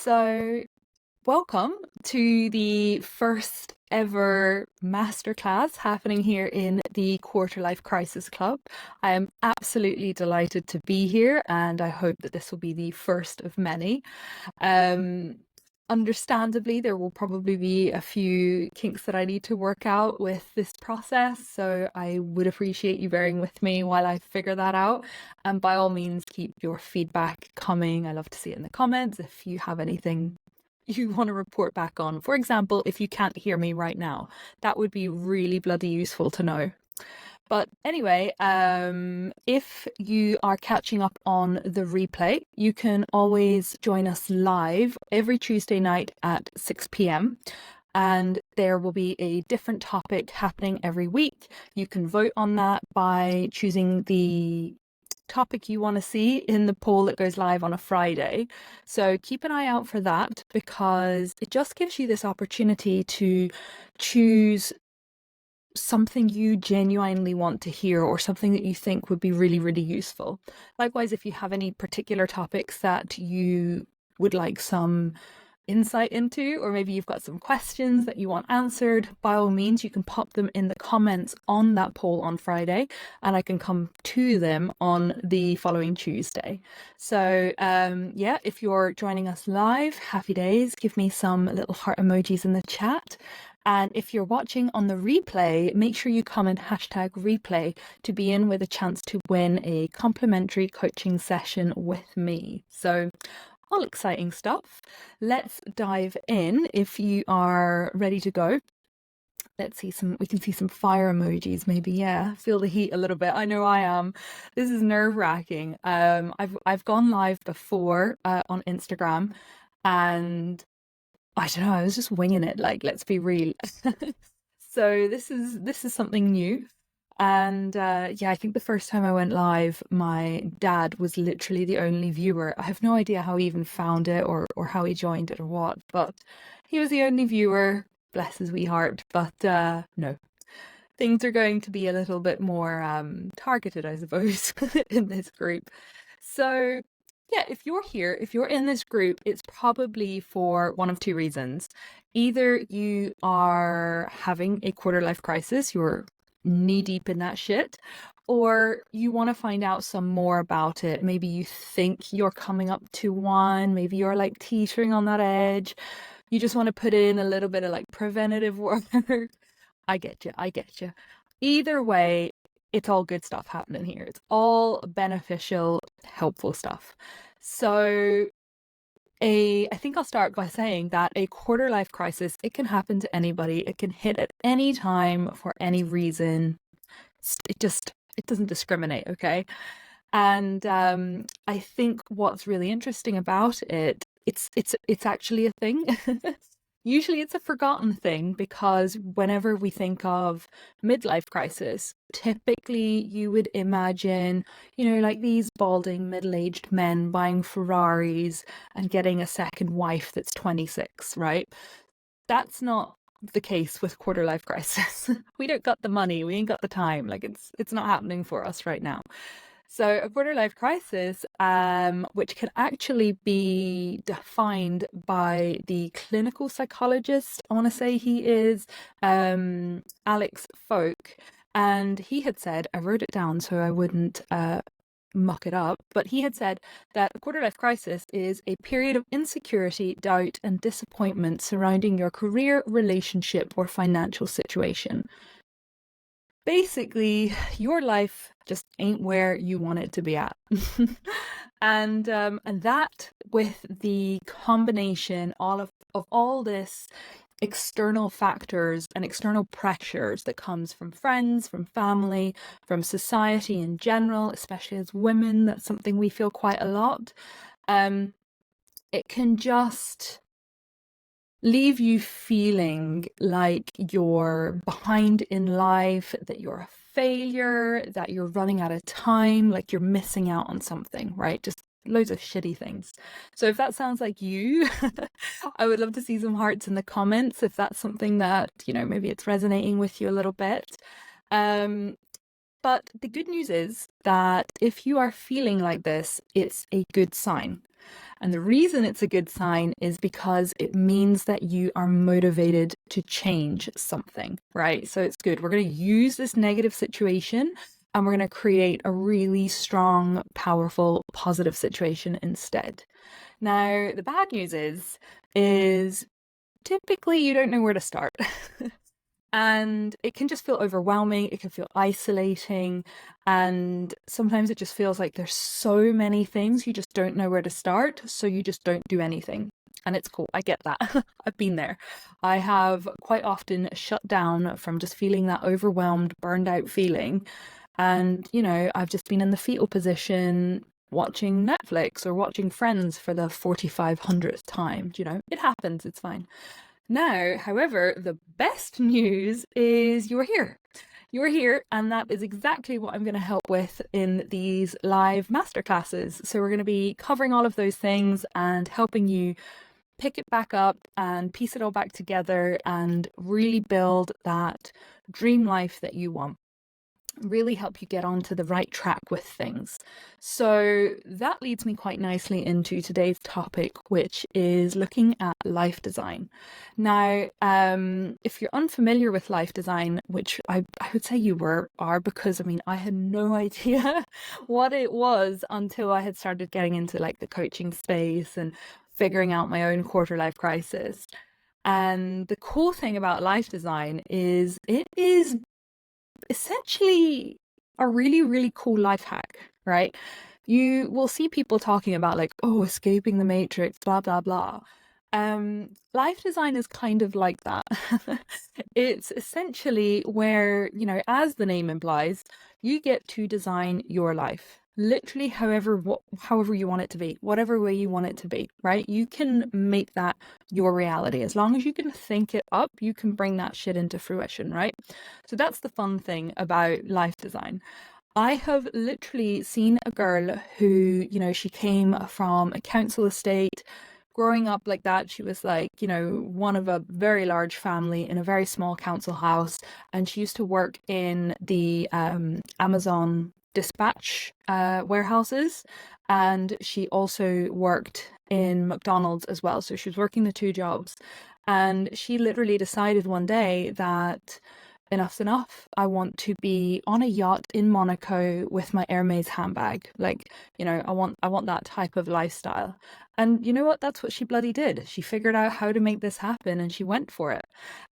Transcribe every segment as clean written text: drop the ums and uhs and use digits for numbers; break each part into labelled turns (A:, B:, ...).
A: So, welcome to the first ever masterclass happening here in the Quarter Life Crisis Club. I am absolutely delighted to be here, and I hope that this will be the first of many. Um, Understandably, there will probably be a few kinks that I need to work out with this process, so I would appreciate you bearing with me while I figure that out. And by all means, keep your feedback coming. I love to see it in the comments if you have anything you want to report back on. For example, if you can't hear me right now, that would be really bloody useful to know. But anyway, if you are catching up on the replay, you can always join us live every Tuesday night at 6 p.m. And there will be a different topic happening every week. You can vote on that by choosing the topic you want to see in the poll that goes live on a Friday. So keep an eye out for that, because it just gives you this opportunity to choose something you genuinely want to hear or something that you think would be really, really useful. Likewise, if you have any particular topics that you would like some insight into, or maybe you've got some questions that you want answered, by all means, you can pop them in the comments on that poll on Friday, and I can come to them on the following Tuesday. So yeah, if you're joining us live, happy days. Give me some little heart emojis in the chat. And if you're watching on the replay, make sure you comment #replay to be in with a chance to win a complimentary coaching session with me. So all exciting stuff. Let's dive in if you are ready to go. Let's see we can see some fire emojis maybe. Yeah, feel the heat a little bit. I know I am. This is nerve-wracking. I've gone live before on Instagram, and I don't know, I was just winging it, like, let's be real. So this is something new. And yeah, I think the first time I went live, my dad was literally the only viewer. I have no idea how he even found it or how he joined it or what, but he was the only viewer. Bless his wee heart. But no, things are going to be a little bit more targeted, I suppose, in this group. So yeah, if you're here, if you're in this group, it's probably for one of two reasons. Either you are having a quarter life crisis, you're knee deep in that shit, or you want to find out some more about it. Maybe you think you're coming up to one, maybe you're like teetering on that edge. You just want to put in a little bit of like preventative work. I get you. I get you. Either way, it's all good stuff happening here. It's all beneficial, helpful stuff. So I think I'll start by saying that a quarter life crisis, it can happen to anybody. It can hit at any time for any reason. It doesn't discriminate, okay? And I think what's really interesting about it, it's actually a thing. Usually it's a forgotten thing, because whenever we think of midlife crisis, typically you would imagine, like these balding middle-aged men buying Ferraris and getting a second wife that's 26, right? That's not the case with quarter life crisis. We don't got the money, we ain't got the time. Like it's not happening for us right now. So a quarter life crisis, which can actually be defined by the clinical psychologist, I want to say he is Alex Folk, and he had said, I wrote it down so I wouldn't muck it up, but he had said that a quarter life crisis is a period of insecurity, doubt, and disappointment surrounding your career, relationship, or financial situation. Basically, your life just ain't where you want it to be at. And that, with the combination of all this external factors and external pressures that comes from friends, from family, from society in general, especially as women, that's something we feel quite a lot. It can just leave you feeling like you're behind in life, that you're a failure, that you're running out of time, like you're missing out on something, right? Just loads of shitty things. So if that sounds like you, I would love to see some hearts in the comments if that's something that, maybe it's resonating with you a little bit. But the good news is that if you are feeling like this, it's a good sign. And the reason it's a good sign is because it means that you are motivated to change something, right? So it's good. We're going to use this negative situation and we're going to create a really strong, powerful, positive situation instead. Now, the bad news is typically you don't know where to start. And it can just feel overwhelming. It can feel isolating. And sometimes it just feels like there's so many things you just don't know where to start. So you just don't do anything. And it's cool. I get that. I've been there. I have quite often shut down from just feeling that overwhelmed, burned out feeling. And, I've just been in the fetal position watching Netflix or watching Friends for the 4,500th time. It happens. It's fine. Now, however, the best news is you're here. You're here, and that is exactly what I'm going to help with in these live masterclasses. So we're going to be covering all of those things and helping you pick it back up and piece it all back together and really build that dream life that you want. Really help you get onto the right track with things. So that leads me quite nicely into today's topic, which is looking at life design. Now, if you're unfamiliar with life design, which I would say you are, because I had no idea what it was until I had started getting into like the coaching space and figuring out my own quarter life crisis. And the cool thing about life design is it is essentially a really, really cool life hack, right? You will see people talking about like, oh, escaping the matrix, blah, blah, blah. Life design is kind of like that. It's essentially where, as the name implies, you get to design your life. Literally however you want it to be, whatever way you want it to be, right? You can make that your reality. As long as you can think it up, you can bring that shit into fruition, right? So that's the fun thing about life design. I have literally seen a girl who, she came from a council estate. Growing up like that, she was like, one of a very large family in a very small council house. And she used to work in the Amazon dispatch warehouses. And she also worked in McDonald's as well. So she was working the two jobs. And she literally decided one day that enough's enough. I want to be on a yacht in Monaco with my Hermes handbag. Like, I want that type of lifestyle. And you know what? That's what she bloody did. She figured out how to make this happen and she went for it.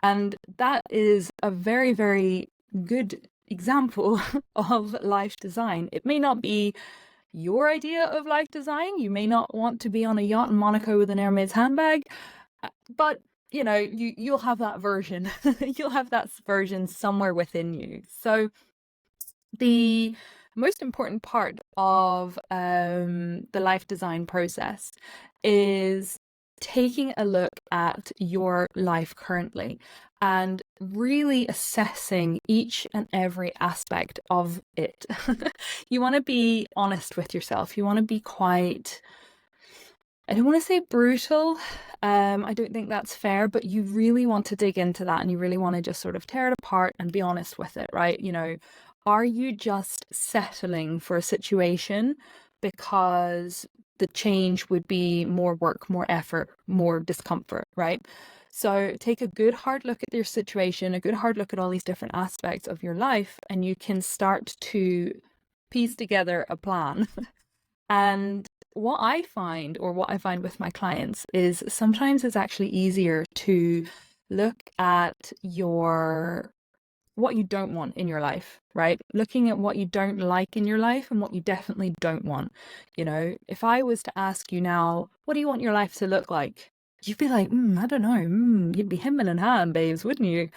A: And that is a very, very good example of life design. It may not be your idea of life design. You may not want to be on a yacht in Monaco with an Hermes handbag, but you'll have that version. You'll have that version somewhere within you. So the most important part of the life design process is taking a look at your life currently and really assessing each and every aspect of it. You want to be honest with yourself. You want to be quite, I don't want to say brutal. I don't think that's fair, but you really want to dig into that and you really want to just sort of tear it apart and be honest with it, right? Are you just settling for a situation because the change would be more work, more effort, more discomfort, right? So take a good hard look at your situation, a good hard look at all these different aspects of your life, and you can start to piece together a plan. And what I find with my clients is sometimes it's actually easier to look at what you don't want in your life, right? Looking at what you don't like in your life and what you definitely don't want. If I was to ask you now, what do you want your life to look like? You'd be like, I don't know. You'd be hemming and hawing, babes, wouldn't you?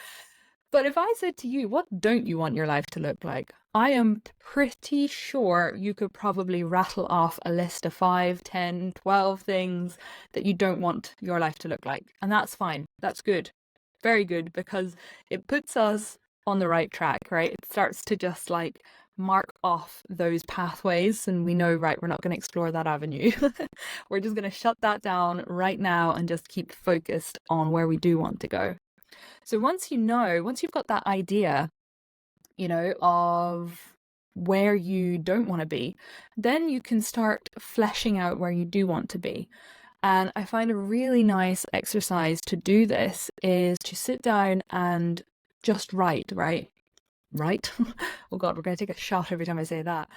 A: But if I said to you, what don't you want your life to look like? I am pretty sure you could probably rattle off a list of 5, 10, 12 things that you don't want your life to look like. And that's fine. That's good. Very good, because it puts us on the right track, right? It starts to just like mark off those pathways and we know, right, we're not going to explore that avenue. We're just going to shut that down right now and just keep focused on where we do want to go. So once you've got that idea, of where you don't want to be, then you can start fleshing out where you do want to be. And I find a really nice exercise to do this is to sit down and just write, right? Right? Oh God, we're going to take a shot every time I say that.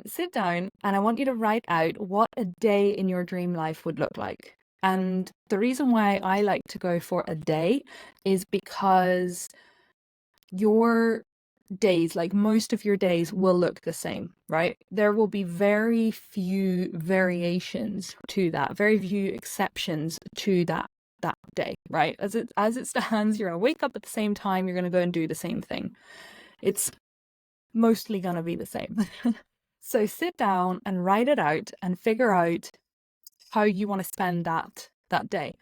A: Sit down and I want you to write out what a day in your dream life would look like. And the reason why I like to go for a day is because your days, like most of your days, will look the same, right? There will be very few variations to that, very few exceptions to that day, right? As it stands, you're gonna wake up at the same time, you're gonna go and do the same thing. It's mostly gonna be the same. So sit down and write it out and figure out how you want to spend that day.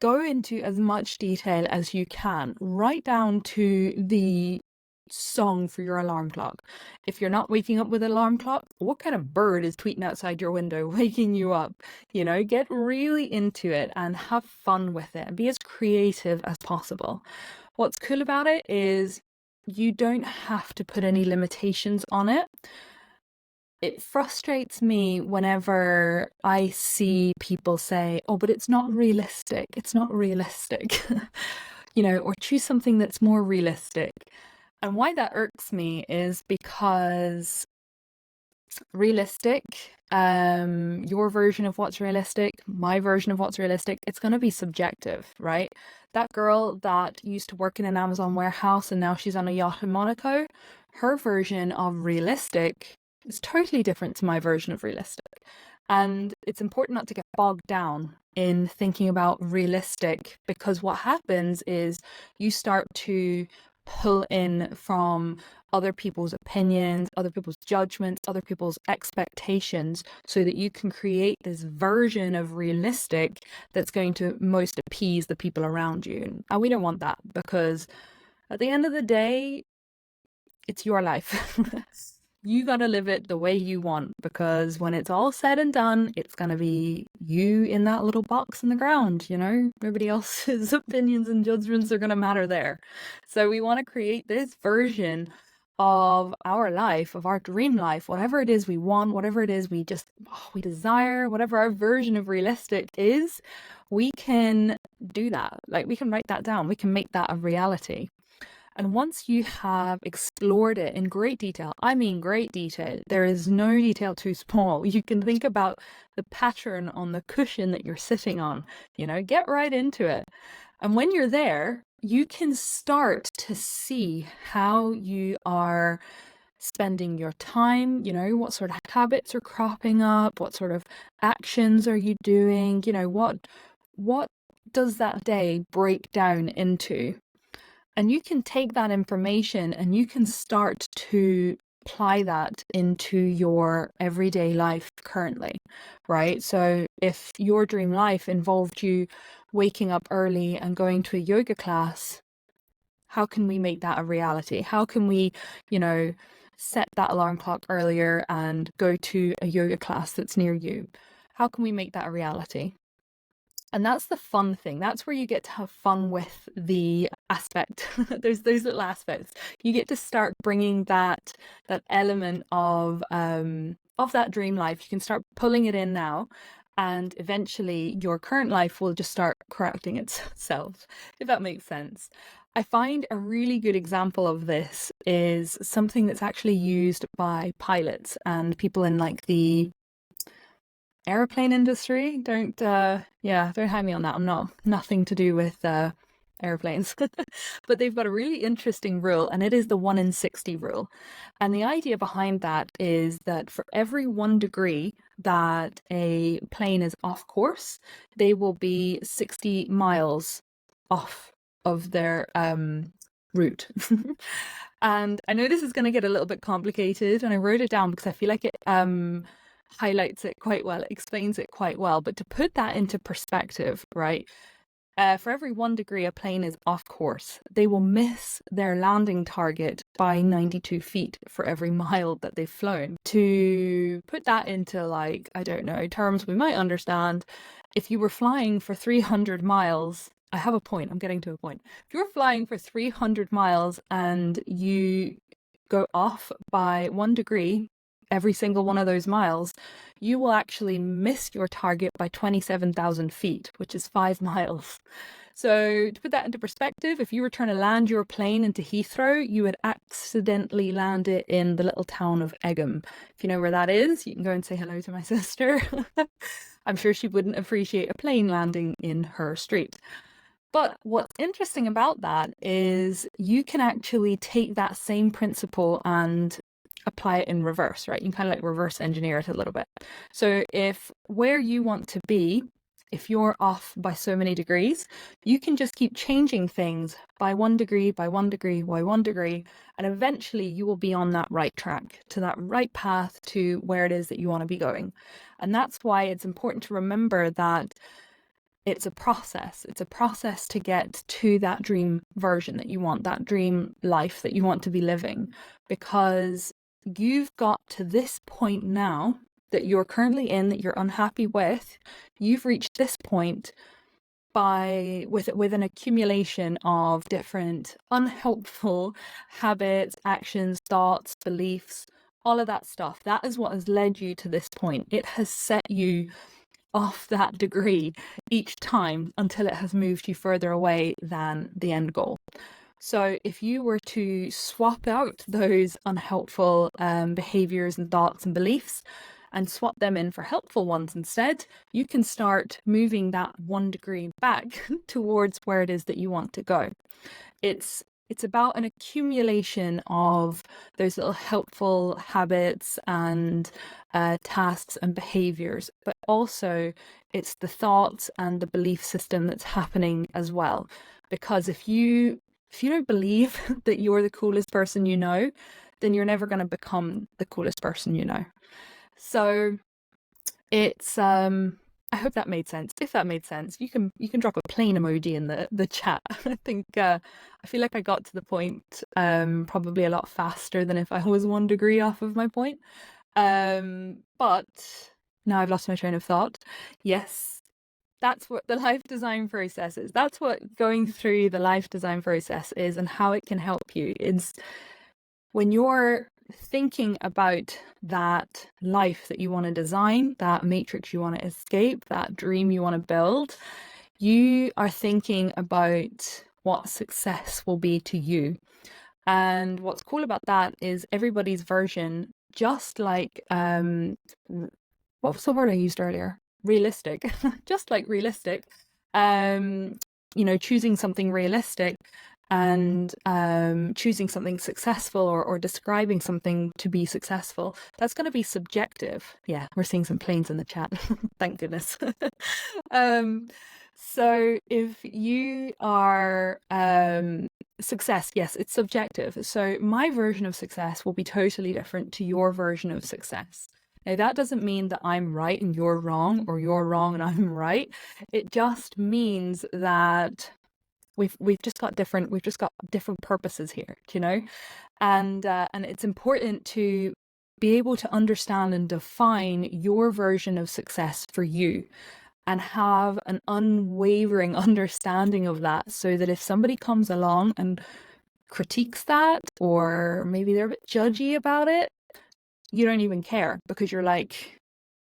A: Go into as much detail as you can, right down to the song for your alarm clock. If you're not waking up with an alarm clock, what kind of bird is tweeting outside your window waking you up? Get really into it and have fun with it and be as creative as possible. What's cool about it is you don't have to put any limitations on it. It frustrates me whenever I see people say, oh, but it's not realistic. It's not realistic, or choose something that's more realistic. And why that irks me is because realistic, your version of what's realistic, my version of what's realistic, it's going to be subjective, right? That girl that used to work in an Amazon warehouse and now she's on a yacht in Monaco, her version of realistic is totally different to my version of realistic. And it's important not to get bogged down in thinking about realistic, because what happens is you start to pull in from other people's opinions, other people's judgments, other people's expectations, so that you can create this version of realistic that's going to most appease the people around you. And we don't want that, because at the end of the day, it's your life. You got to live it the way you want, because when it's all said and done, it's going to be you in that little box in the ground, Nobody else's opinions and judgments are going to matter there. So we want to create this version of our life, of our dream life, whatever it is we want, whatever it is we desire, whatever our version of realistic is, we can do that. Like, we can write that down. We can make that a reality. And once you have explored it in great detail, I mean great detail, there is no detail too small. You can think about the pattern on the cushion that you're sitting on, get right into it. And when you're there, you can start to see how you are spending your time, what sort of habits are cropping up, what sort of actions are you doing, what does that day break down into? And you can take that information and you can start to apply that into your everyday life currently, right? So if your dream life involved you waking up early and going to a yoga class, how can we make that a reality? How can we, set that alarm clock earlier and go to a yoga class that's near you? How can we make that a reality? And that's the fun thing. That's where you get to have fun with the aspect. There's those little aspects. You get to start bringing that element of that dream life. You can start pulling it in now, and eventually your current life will just start correcting itself, if that makes sense. I find a really good example of this is something that's actually used by pilots and people in like the airplane industry. Don't hang me on that. I'm nothing to do with airplanes. But they've got a really interesting rule, and it is the 1 in 60 rule. And the idea behind that is that for every 1 degree that a plane is off course, they will be 60 miles off of their route. And I know this is going to get a little bit complicated, and I wrote it down because I feel like it highlights it quite well, it explains it quite well. But to put that into perspective, right? For every 1 degree a plane is off course, they will miss their landing target by 92 feet for every mile that they've flown. To put that into, like, I don't know, terms we might understand, if you were flying for 300 miles, I have a point, I'm getting to a point. If you were flying for 300 miles and you go off by 1 degree every single one of those miles, you will actually miss your target by 27,000 feet, which is 5 miles. So to put that into perspective, if you were trying to land your plane into Heathrow, you would accidentally land it in the little town of Egham. If you know where that is, you can go and say hello to my sister. I'm sure she wouldn't appreciate a plane landing in her street. But what's interesting about that is you can actually take that same principle and apply it in reverse, right? You can kind of like reverse engineer it a little bit. So if where you want to be, if you're off by so many degrees, you can just keep changing things by 1 degree, by 1 degree, by 1 degree, and eventually you will be on that right track, to that right path to where it is that you want to be going. And that's why it's important to remember that it's a process. It's a process to get to that dream version that you want, that dream life that you want to be living, because you've got to this point now that you're currently in, that you're unhappy with. You've reached this point with an accumulation of different unhelpful habits, actions, thoughts, beliefs, all of that stuff. That is what has led you to this point. It has set you off that degree each time until it has moved you further away than the end goal. So if you were to swap out those unhelpful behaviors and thoughts and beliefs and swap them in for helpful ones instead, you can start moving that 1 degree back towards where it is that you want to go. It's about an accumulation of those little helpful habits and tasks and behaviors, but also it's the thoughts and the belief system that's happening as well. Because if you don't believe that you're the coolest person you know, then you're never going to become the coolest person you know. So it's I hope that made sense. If that made sense, you can drop a plane emoji in the chat. I think I feel like I got to the point probably a lot faster than if I was 1 degree off of my point. But now I've lost my train of thought. Yes, that's what the life design process is. That's what going through the life design process is, and how it can help you. It's when you're thinking about that life that you want to design, that matrix you want to escape, that dream you want to build, you are thinking about what success will be to you. And what's cool about that is everybody's version, just like what was the word I used earlier? Realistic. Just like realistic. Choosing something realistic and choosing something successful or describing something to be successful, that's going to be subjective. Yeah, we're seeing some planes in the chat. Thank goodness. So if you are success, yes, it's subjective. So my version of success will be totally different to your version of success. Now, that doesn't mean that I'm right and you're wrong, or you're wrong and I'm right. It just means that we've just got different purposes here, and it's important to be able to understand and define your version of success for you, and have an unwavering understanding of that, so that if somebody comes along and critiques that, or maybe they're a bit judgy about it, you don't even care, because you're like,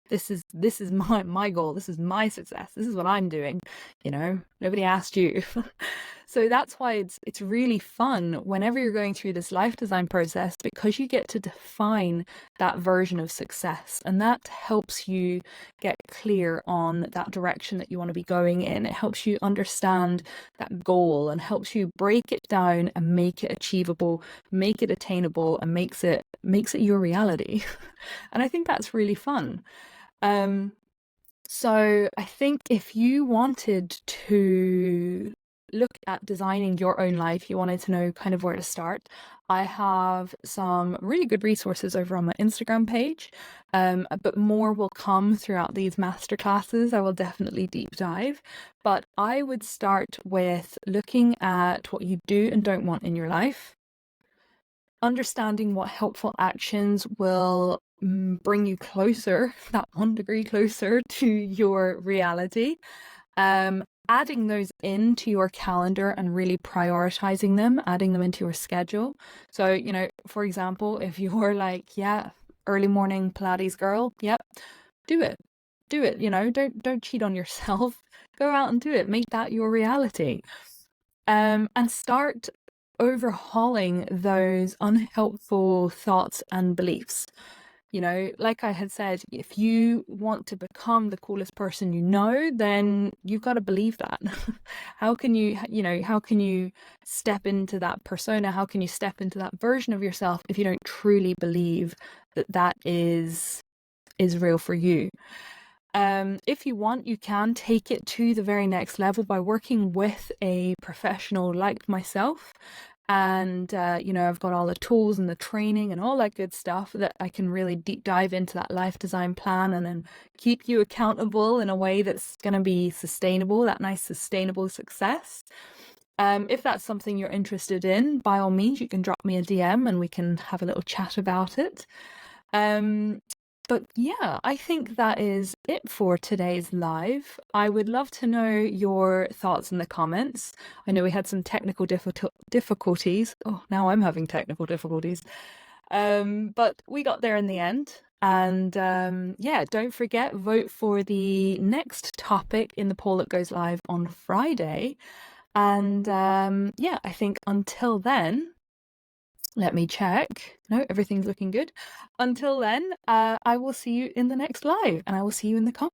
A: this is my goal, this is my success, this is what I'm doing, nobody asked you. So that's why it's really fun whenever you're going through this life design process, because you get to define that version of success, and that helps you get clear on that direction that you want to be going in. It helps you understand that goal and helps you break it down and make it achievable, make it attainable, and makes it your reality. And I think that's really fun. So I think if you wanted to look at designing your own life, you wanted to know kind of where to start, I have some really good resources over on my Instagram page, but more will come throughout these masterclasses. I will definitely deep dive, but I would start with looking at what you do and don't want in your life, understanding what helpful actions will bring you closer, that 1 degree closer to your reality, adding those into your calendar and really prioritizing them, adding them into your schedule. So, you know, for example, if you're like, yeah, early morning Pilates girl, yep, do it. Do it, you know, don't cheat on yourself. Go out and do it. Make that your reality. And start overhauling those unhelpful thoughts and beliefs. You know, like I had said, if you want to become the coolest person you know, then you've got to believe that. How can you, you know, how can you step into that persona? How can you step into that version of yourself if you don't truly believe that that is real for you? If you want, you can take it to the very next level by working with a professional like myself. And, you know, I've got all the tools and the training and all that good stuff that I can really deep dive into that life design plan and then keep you accountable in a way that's going to be sustainable, that nice sustainable success. If that's something you're interested in, by all means, you can drop me a DM and we can have a little chat about it. But yeah, I think that is it for today's live. I would love to know your thoughts in the comments. I know we had some technical difficulties. Oh, now I'm having technical difficulties. But we got there in the end. And yeah, don't forget, vote for the next topic in the poll that goes live on Friday. And yeah, I think until then, let me check. No, everything's looking good. Until then, I will see you in the next live and I will see you in the comments.